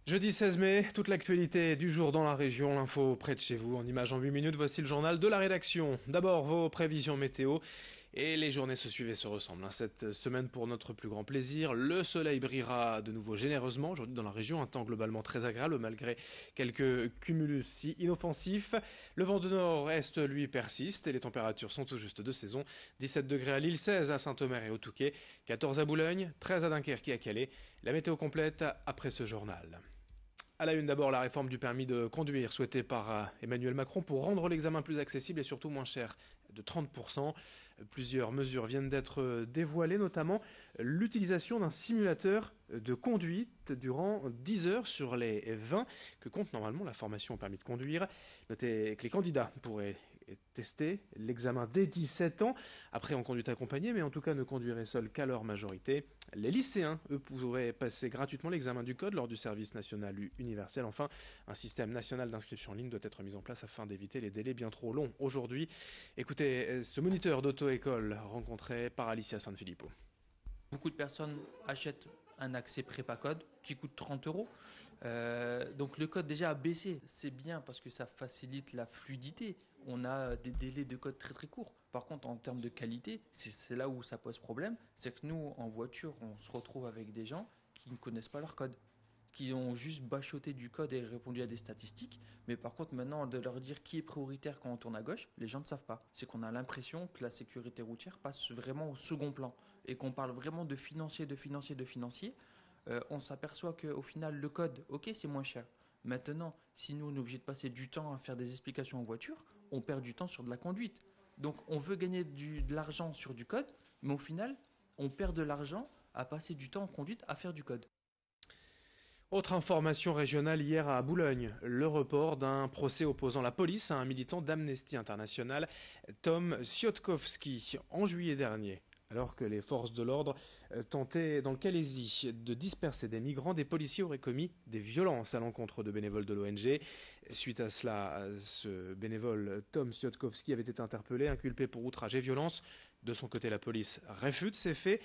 Jeudi 16 mai, toute l'actualité du jour dans la région, l'info près de chez vous. En images en 8 minutes, voici le journal de la rédaction. D'abord, vos prévisions météo. Et les journées se suivent et se ressemblent. Cette semaine, pour notre plus grand plaisir, le soleil brillera de nouveau généreusement. Aujourd'hui, dans la région, un temps globalement très agréable, malgré quelques cumulus inoffensifs. Le vent de nord-est, lui, persiste et les températures sont tout juste de saison. 17 degrés à Lille, 16 à Saint-Omer et au Touquet, 14 à Boulogne, 13 à Dunkerque et à Calais. La météo complète après ce journal. À la une d'abord, la réforme du permis de conduire souhaitée par Emmanuel Macron pour rendre l'examen plus accessible et surtout moins cher de 30%. Plusieurs mesures viennent d'être dévoilées, notamment l'utilisation d'un simulateur de conduite durant 10 heures sur les 20 que compte normalement la formation au permis de conduire. Notez que les candidats pourraient tester l'examen dès 17 ans, après en conduite accompagnée, mais en tout cas ne conduiraient seuls qu'à leur majorité. Les lycéens, eux, pourraient passer gratuitement l'examen du code lors du service national universel. Enfin, un système national d'inscription en ligne doit être mis en place afin d'éviter les délais bien trop longs aujourd'hui. Écoutez, ce moniteur d'auto-école rencontré par Alicia Sanfilippo. Beaucoup de personnes achètent un accès prépa code qui coûte 30 euros. Donc le code déjà a baissé, c'est bien parce que ça facilite la fluidité. On a des délais de code très très courts. Par contre, en termes de qualité, c'est là où ça pose problème. C'est que nous, en voiture, on se retrouve avec des gens qui ne connaissent pas leur code, qui ont juste bachoté du code et répondu à des statistiques. Mais par contre, maintenant, de leur dire qui est prioritaire quand on tourne à gauche, les gens ne savent pas. C'est qu'on a l'impression que la sécurité routière passe vraiment au second plan et qu'on parle vraiment de financier. On s'aperçoit qu'au final, le code, ok, c'est moins cher. Maintenant, si nous, on est obligé de passer du temps à faire des explications en voiture, on perd du temps sur de la conduite. Donc, on veut gagner de l'argent sur du code, mais au final, on perd de l'argent à passer du temps en conduite à faire du code. Autre information régionale hier à Boulogne, le report d'un procès opposant la police à un militant d'Amnesty International, Tom Siotkowski, en juillet dernier. Alors que les forces de l'ordre tentaient dans le Calaisis de disperser des migrants, des policiers auraient commis des violences à l'encontre de bénévoles de l'ONG. Suite à cela, ce bénévole Tom Siotkowski avait été interpellé, inculpé pour outrage et violence. De son côté, la police réfute ces faits.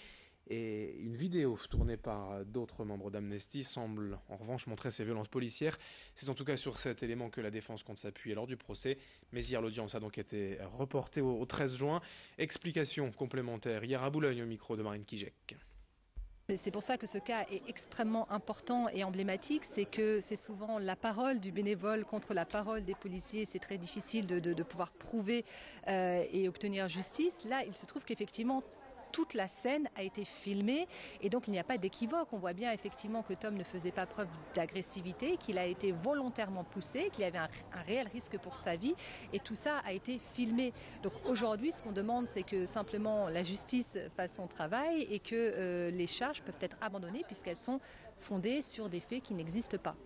Et une vidéo tournée par d'autres membres d'Amnesty semble en revanche montrer ces violences policières. C'est en tout cas sur cet élément que la défense compte s'appuyer lors du procès. Mais hier, l'audience a donc été reportée au 13 juin. Explication complémentaire hier à Boulogne au micro de Marine Kijek. C'est pour ça que ce cas est extrêmement important et emblématique, c'est que c'est souvent la parole du bénévole contre la parole des policiers, c'est très difficile de pouvoir prouver et obtenir justice. Là, il se trouve qu'effectivement, toute la scène a été filmée et donc il n'y a pas d'équivoque. On voit bien effectivement que Tom ne faisait pas preuve d'agressivité, qu'il a été volontairement poussé, qu'il y avait un réel risque pour sa vie et tout ça a été filmé. Donc aujourd'hui, ce qu'on demande, c'est que simplement la justice fasse son travail et que les charges peuvent être abandonnées puisqu'elles sont fondées sur des faits qui n'existent pas.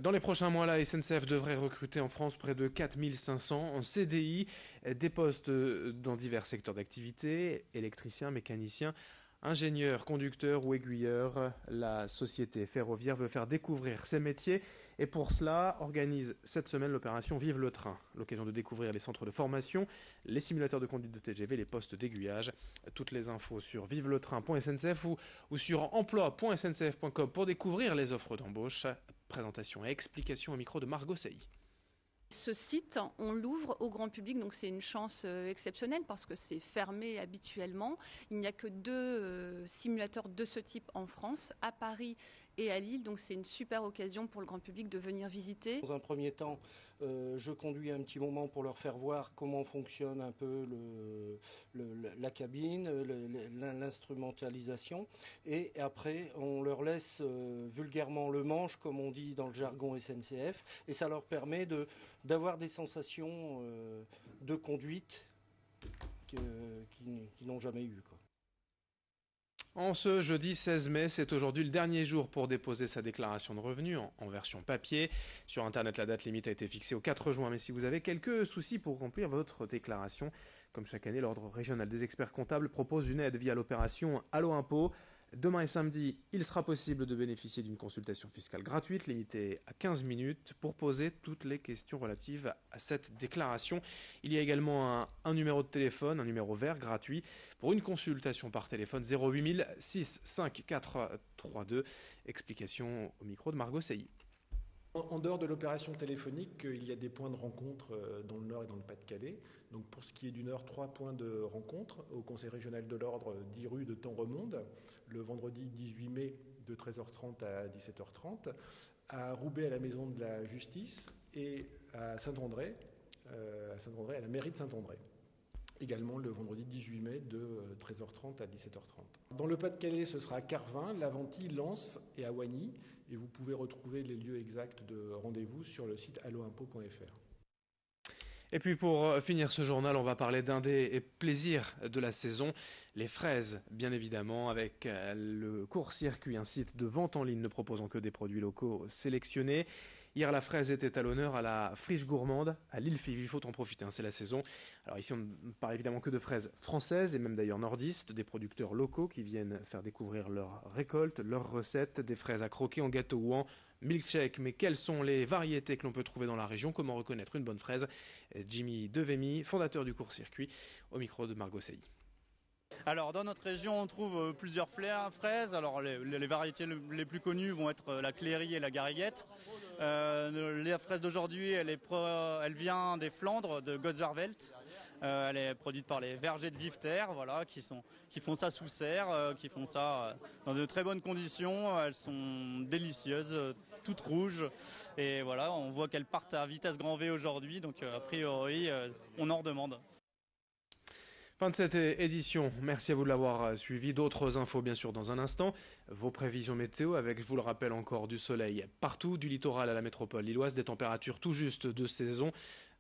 Dans les prochains mois, la SNCF devrait recruter en France près de 4500 en CDI, des postes dans divers secteurs d'activité, électriciens, mécaniciens, ingénieurs, conducteurs ou aiguilleurs. La société ferroviaire veut faire découvrir ces métiers et pour cela organise cette semaine l'opération Vive le train. L'occasion de découvrir les centres de formation, les simulateurs de conduite de TGV, les postes d'aiguillage. Toutes les infos sur viveletrain.sncf ou sur emploi.sncf.com pour découvrir les offres d'embauche. Présentation et explication au micro de Margot Sailly. Ce site, on l'ouvre au grand public, donc c'est une chance exceptionnelle parce que c'est fermé habituellement. Il n'y a que deux simulateurs de ce type en France, à Paris et à Lille, donc c'est une super occasion pour le grand public de venir visiter. Dans un premier temps, je conduis un petit moment pour leur faire voir comment fonctionne un peu la cabine, l'instrumentalisation, et après on leur laisse vulgairement le manche, comme on dit dans le jargon SNCF, et ça leur permet d'avoir des sensations de conduite qu'ils n'ont jamais eues, quoi. En ce jeudi 16 mai, c'est aujourd'hui le dernier jour pour déposer sa déclaration de revenus en version papier. Sur Internet, la date limite a été fixée au 4 juin, mais si vous avez quelques soucis pour remplir votre déclaration, comme chaque année, l'Ordre régional des experts comptables propose une aide via l'opération Allo Impôt. Demain et samedi, il sera possible de bénéficier d'une consultation fiscale gratuite, limitée à 15 minutes, pour poser toutes les questions relatives à cette déclaration. Il y a également un numéro de téléphone, un numéro vert gratuit, pour une consultation par téléphone 08 6 5 4 3 2. Explication au micro de Margot Seilly. En dehors de l'opération téléphonique, il y a des points de rencontre dans le Nord et dans le Pas-de-Calais. Donc pour ce qui est du Nord, 3 points de rencontre au Conseil régional de l'Ordre, 10 rue de Temps-Remonde, le vendredi 18 mai de 13h30 à 17h30, à Roubaix à la Maison de la Justice et à Saint-André, à la mairie de Saint-André. Également le vendredi 18 mai de 13h30 à 17h30. Dans le Pas-de-Calais, ce sera à Carvin, Laventie, Lens et à Wagny. Et vous pouvez retrouver les lieux exacts de rendez-vous sur le site alloimpôt.fr. Et puis pour finir ce journal, on va parler d'un des plaisirs de la saison, les fraises, bien évidemment, avec le court-circuit, un site de vente en ligne ne proposant que des produits locaux sélectionnés. Hier, la fraise était à l'honneur à la Friche Gourmande, à l'Île-Five. Il faut en profiter, c'est la saison. Alors ici, on ne parle évidemment que de fraises françaises et même d'ailleurs nordistes, des producteurs locaux qui viennent faire découvrir leurs récoltes, leurs recettes, des fraises à croquer en gâteau ou en milkshake. Mais quelles sont les variétés que l'on peut trouver dans la région? Comment reconnaître une bonne fraise? Jimmy Devemy, fondateur du court-circuit, au micro de Margot Seilly. Alors dans notre région on trouve plusieurs fraises. Alors les variétés les plus connues vont être la Cléry et la Gariguette. La fraise d'aujourd'hui elle vient des Flandres, de Gottsarvelt. Elle est produite par les vergers de Vive-Terre, voilà, qui font ça sous serre, qui font ça dans de très bonnes conditions. Elles sont délicieuses, toutes rouges. Et voilà, on voit qu'elles partent à vitesse grand V aujourd'hui, donc a priori on en redemande. Fin de cette édition, merci à vous de l'avoir suivi. D'autres infos bien sûr dans un instant. Vos prévisions météo avec, je vous le rappelle encore, du soleil partout, du littoral à la métropole lilloise, des températures tout juste de saison,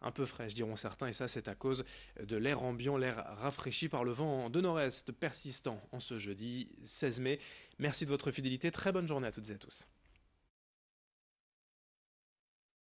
un peu fraîches diront certains, et ça c'est à cause de l'air ambiant, l'air rafraîchi par le vent de nord-est persistant en ce jeudi 16 mai. Merci de votre fidélité, très bonne journée à toutes et à tous.